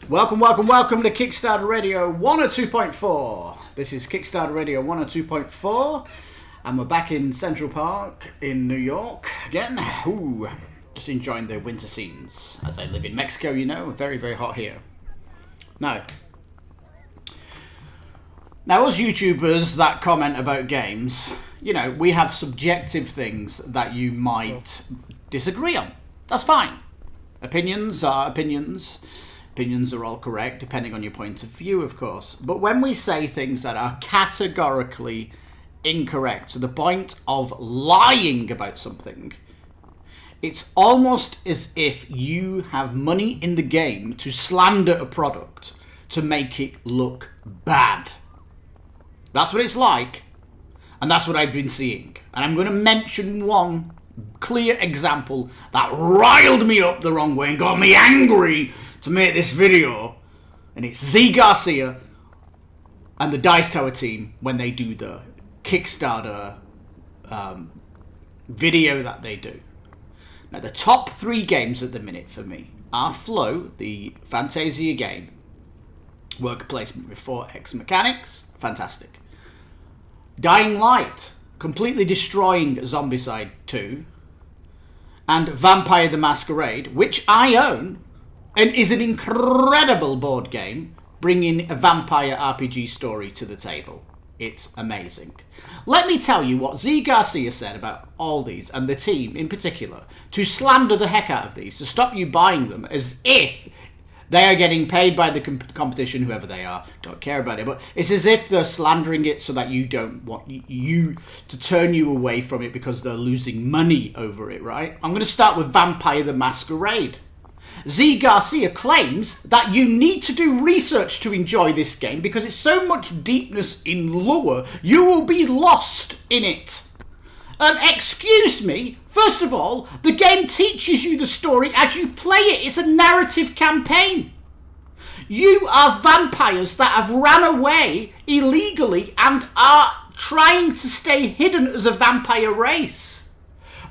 Welcome to Kickstarter Radio 102.4. This is Kickstarter Radio 102.4, and we're back in Central Park in New York again. Ooh, just enjoying the winter scenes. As I live in Mexico, you know, very, very hot here. Now, us YouTubers that comment about games, you know, we have subjective things that you might disagree on. That's fine. Opinions are opinions. Opinions are all correct, depending on your point of view, of course. But when we say things that are categorically incorrect, to the point of lying about something, it's almost as if you have money in the game to slander a product to make it look bad. That's what it's like, and that's what I've been seeing. And I'm going to mention one clear example that riled me up the wrong way and got me angry to make this video, and it's Garcia and the Dice Tower team when they do the Kickstarter video that they do. Now, the top 3 games at the minute for me are Flow, the Fantasia game, worker placement with 4X mechanics, fantastic. Dying Light, completely destroying Zombicide 2, and Vampire the Masquerade, which I own, and is an incredible board game, bringing a vampire RPG story to the table. It's amazing. Let me tell you what Garcia said about all these, and the team in particular, to slander the heck out of these, to stop you buying them as if they are getting paid by the competition, whoever they are. Don't care about it, but it's as if they're slandering it so that you don't want you to turn you away from it because they're losing money over it, right? I'm going to start with Vampire the Masquerade. Garcia claims that you need to do research to enjoy this game because it's so much deepness in lore, you will be lost in it. Excuse me, first of all, the game teaches you the story as you play it. It's a narrative campaign. You are vampires that have ran away illegally and are trying to stay hidden as a vampire race.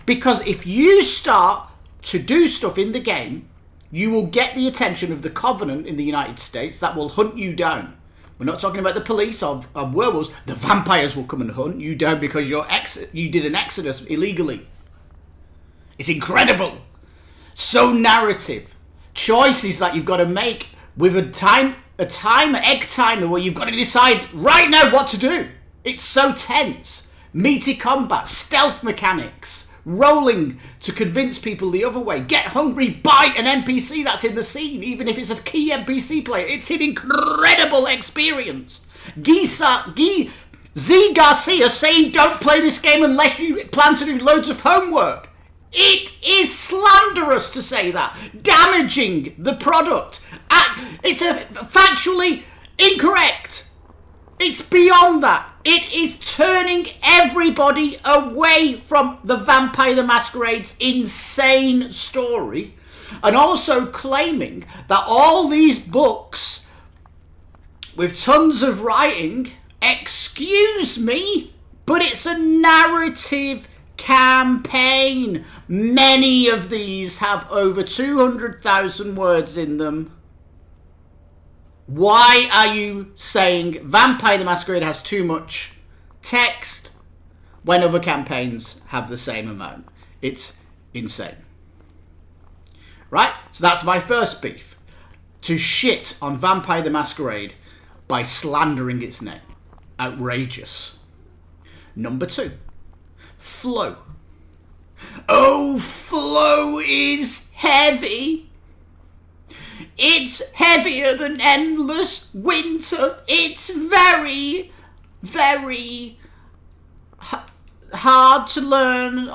Because if you start to do stuff in the game, you will get the attention of the Covenant in the United States that will hunt you down. We're not talking about the police or werewolves. The vampires will come and hunt you down because you did an exodus illegally. It's incredible. So narrative. Choices that you've got to make with egg timer where you've got to decide right now what to do. It's so tense. Meaty combat, stealth mechanics, rolling to convince people the other way. Get hungry, bite an NPC that's in the scene, even if it's a key NPC player. It's an incredible experience. Garcia saying don't play this game unless you plan to do loads of homework. It is slanderous to say that. Damaging the product. It's factually incorrect. It's beyond that. It is turning everybody away from the Vampire the Masquerade's insane story, and also claiming that all these books with tons of writing, excuse me, but it's a narrative campaign. Many of these have over 200,000 words in them. Why are you saying Vampire the Masquerade has too much text when other campaigns have the same amount? It's insane. Right? So that's my first beef. To shit on Vampire the Masquerade by slandering its name. Outrageous. Number 2. Flow. Oh, Flow is heavy. It's heavier than Endless Winter. It's very, very hard to learn.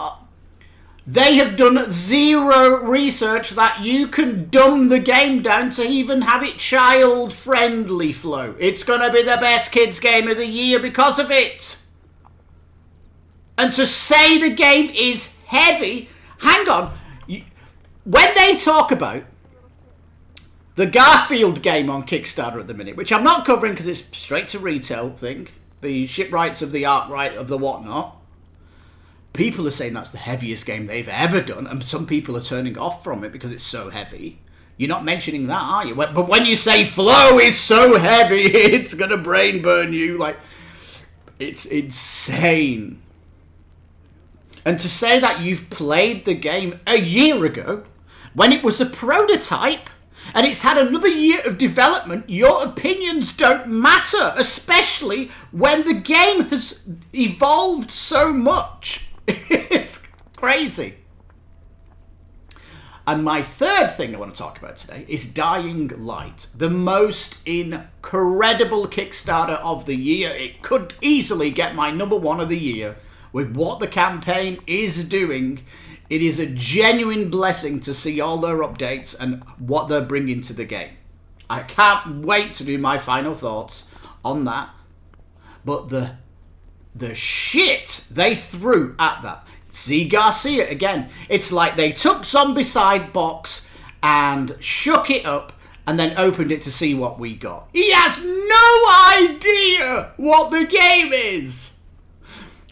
They have done zero research that you can dumb the game down to even have it child-friendly, Flow. It's going to be the best kids game of the year because of it. And to say the game is heavy, hang on. When they talk about the Garfield game on Kickstarter at the minute, which I'm not covering because it's straight to retail thing, the shipwrights of the art right of the whatnot, people are saying that's the heaviest game they've ever done, and some people are turning off from it because it's so heavy. You're not mentioning that, are you? But when you say flow is so heavy, it's going to brain burn you. Like, it's insane. And to say that you've played the game a year ago, when it was a prototype, and it's had another year of development, your opinions don't matter, especially when the game has evolved so much. It's crazy. And my third thing I want to talk about today is Dying Light, the most incredible Kickstarter of the year. It could easily get my number one of the year with what the campaign is doing. It is a genuine blessing to see all their updates and what they're bringing to the game. I can't wait to do my final thoughts on that. But the shit they threw at that. See Garcia again. It's like they took Zombicide box and shook it up and then opened it to see what we got. He has no idea what the game is.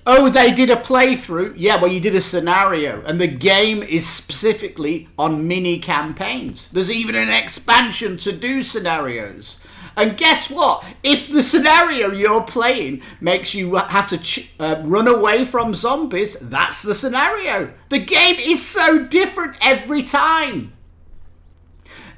Oh, they did a playthrough. Yeah, well, you did a scenario. And the game is specifically on mini campaigns. There's even an expansion to do scenarios. And guess what? If the scenario you're playing makes you have to run away from zombies, that's the scenario. The game is so different every time.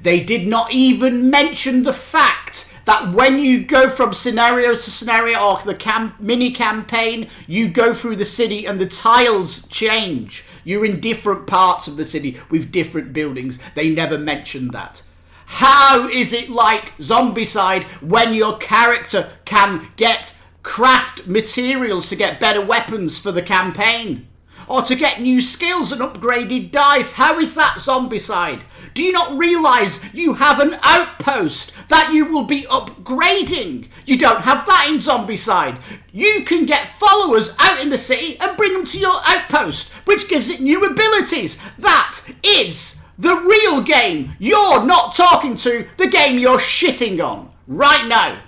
They did not even mention the fact that when you go from scenario to scenario or the mini campaign, you go through the city and the tiles change. You're in different parts of the city with different buildings. They never mentioned that. How is it like Zombicide when your character can get craft materials to get better weapons for the campaign? Or to get new skills and upgraded dice? How is that Zombicide? Do you not realise you have an outpost that you will be upgrading? You don't have that in Zombicide. You can get followers out in the city and bring them to your outpost, which gives it new abilities. That is the real game. You're not talking to the game you're shitting on right now.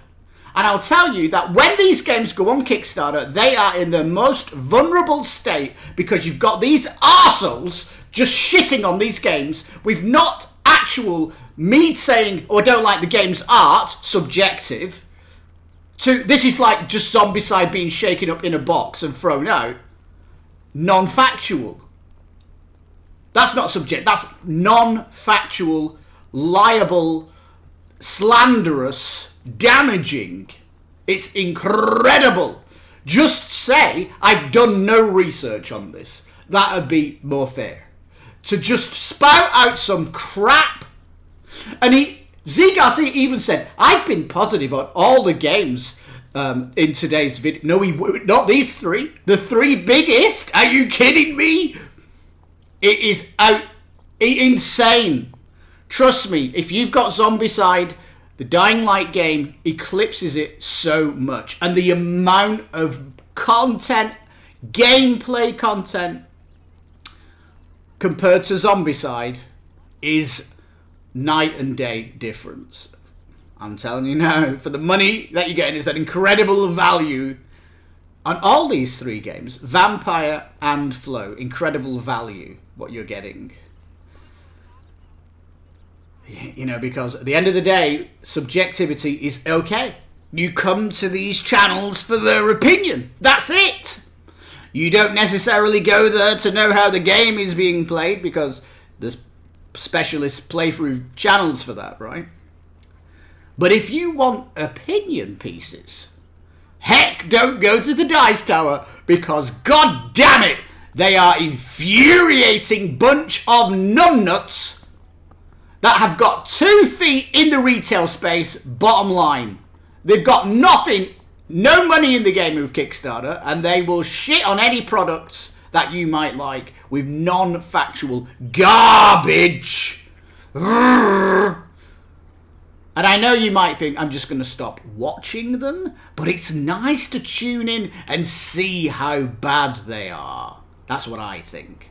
And I'll tell you that when these games go on Kickstarter, they are in the most vulnerable state because you've got these arseholes just shitting on these games with not actual me saying, oh, I don't like the game's art, subjective, to this is like just Zombicide being shaken up in a box and thrown out, non-factual. That's not subject, that's non-factual, liable, slanderous, damaging. It's incredible. Just say, I've done no research on this. That would be more fair. To just spout out some crap. And Z Garcia even said, I've been positive on all the games in today's video. No, not these three. The three biggest? Are you kidding me? It is insane. Trust me, if you've got Zombicide, the Dying Light game eclipses it so much. And the amount of content, gameplay content, compared to Zombicide is night and day difference. I'm telling you now, for the money that you're getting, it's that incredible value. On all these three games, Vampire and Flow, incredible value, what you're getting. You know, because at the end of the day, subjectivity is okay. You come to these channels for their opinion. That's it. You don't necessarily go there to know how the game is being played because there's specialist playthrough channels for that, right? But if you want opinion pieces, heck, don't go to the Dice Tower because, god damn it, they are infuriating bunch of numbnuts that have got 2 feet in the retail space, bottom line. They've got nothing, no money in the game with Kickstarter, and they will shit on any products that you might like with non-factual garbage. And I know you might think I'm just going to stop watching them, but it's nice to tune in and see how bad they are. That's what I think.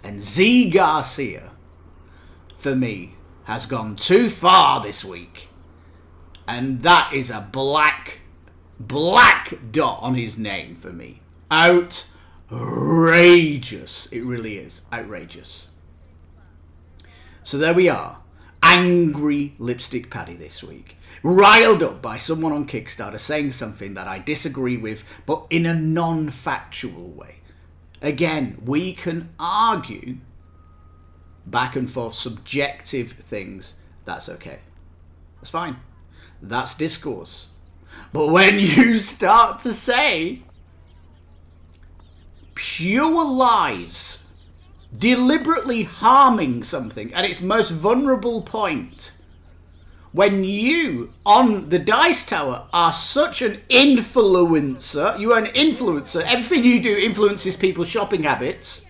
And Z Garcia, for me, has gone too far this week. And that is a black dot on his name for me. Outrageous. It really is outrageous. So there we are. angry Lipstickpaddy this week, riled up by someone on Kickstarter saying something that I disagree with, but in a non-factual way. Again, we can argue back and forth subjective things. That's okay. That's fine. That's discourse. But when you start to say pure lies, deliberately harming something at its most vulnerable point, when you, on the Dice Tower, are such an influencer, you are an influencer, everything you do influences people's shopping habits,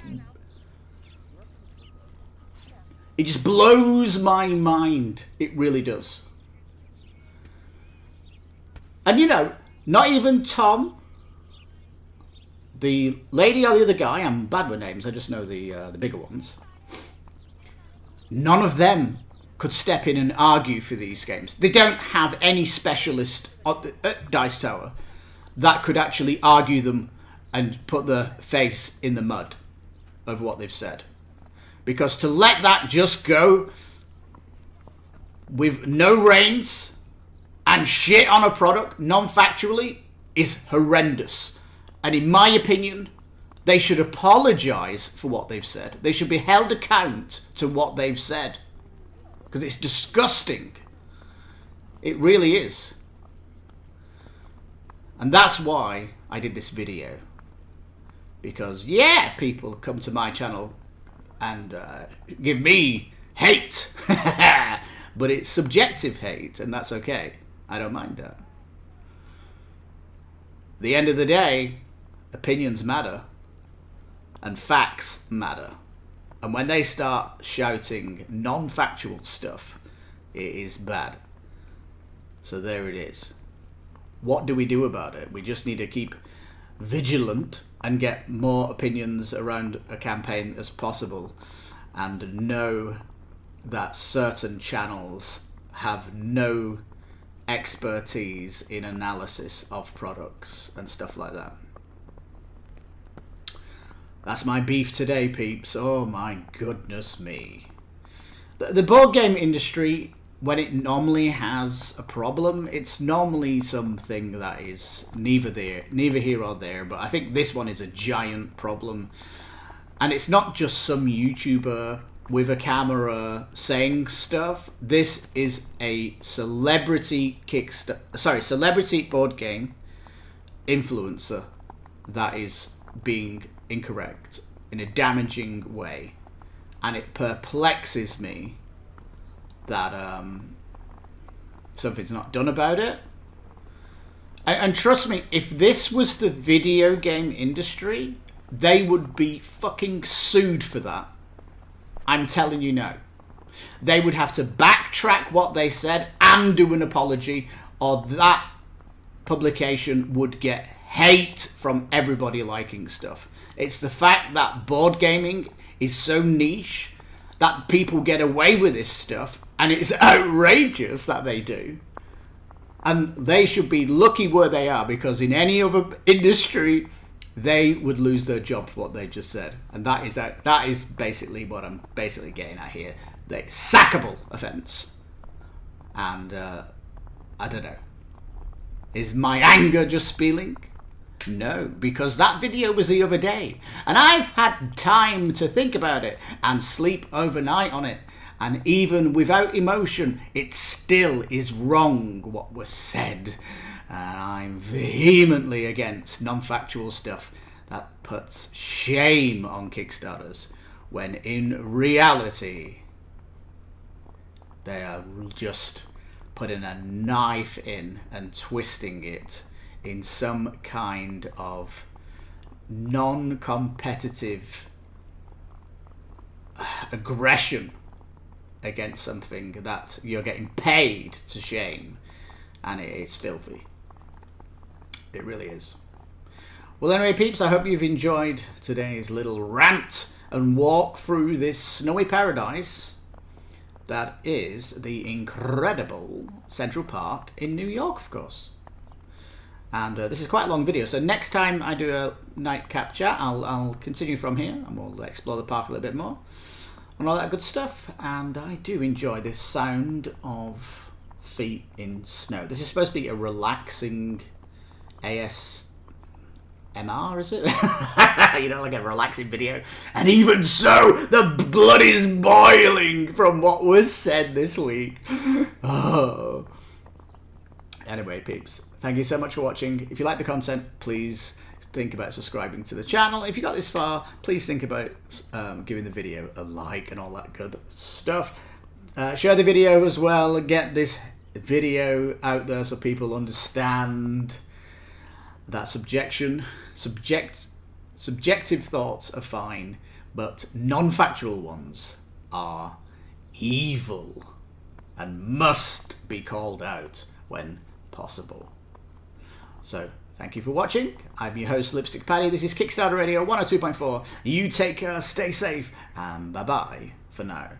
it just blows my mind. It really does. And you know, not even Tom, the lady or the other guy, I'm bad with names, I just know the bigger ones, none of them could step in and argue for these games. They don't have any specialist at Dice Tower that could actually argue them and put their face in the mud of what they've said. Because to let that just go with no reins and shit on a product non-factually is horrendous. And in my opinion, they should apologise for what they've said. They should be held account to what they've said. Because it's disgusting. It really is. And that's why I did this video. Because, yeah, people come to my channel and give me hate. But it's subjective hate, and that's okay. I don't mind that. At the end of the day, opinions matter. And facts matter. And when they start shouting non-factual stuff, it is bad. So there it is. What do we do about it? We just need to keep vigilant and get more opinions around a campaign as possible, and know that certain channels have no expertise in analysis of products and stuff like that. That's my beef today, peeps. Oh my goodness me. The board game industry, when it normally has a problem, it's normally something that is neither here or there. But I think this one is a giant problem. And it's not just some YouTuber with a camera saying stuff. This is a celebrity celebrity board game influencer that is being incorrect in a damaging way, and it perplexes me that something's not done about it. And trust me, if this was the video game industry, they would be fucking sued for that. I'm telling you now. They would have to backtrack what they said and do an apology, or that publication would get hate from everybody liking stuff. It's the fact that board gaming is so niche that people get away with this stuff, and it's outrageous that they do. And they should be lucky where they are, because in any other industry, they would lose their job for what they just said. And that is basically what I'm basically getting at here. The sackable offence. And I don't know. Is my anger just spilling? No, because that video was the other day, and I've had time to think about it and sleep overnight on it, and even without emotion, it still is wrong what was said. And I'm vehemently against non-factual stuff that puts shame on Kickstarters, when in reality they are just putting a knife in and twisting it in some kind of non-competitive aggression against something that you're getting paid to shame, and it is filthy. It really is. Well, anyway, peeps, I hope you've enjoyed today's little rant and walk through this snowy paradise that is the incredible Central Park in New York, of course. And this is quite a long video, so next time I do a Nightcap chat, I'll continue from here, and we'll explore the park a little bit more. and all that good stuff. And I do enjoy this sound of feet in snow. This is supposed to be a relaxing ASMR, is it? You know, like a relaxing video. And even so, the blood is boiling from what was said this week. Oh. Anyway, peeps, thank you so much for watching. If you like the content, please think about subscribing to the channel. If you got this far, please think about giving the video a like and all that good stuff. Share the video as well. Get this video out there so people understand that subjective thoughts are fine, but non-factual ones are evil and must be called out when possible. So, thank you for watching. I'm your host, Lipstickpaddy. This is Kickstarter Radio 102.4. You take care, stay safe, and bye-bye for now.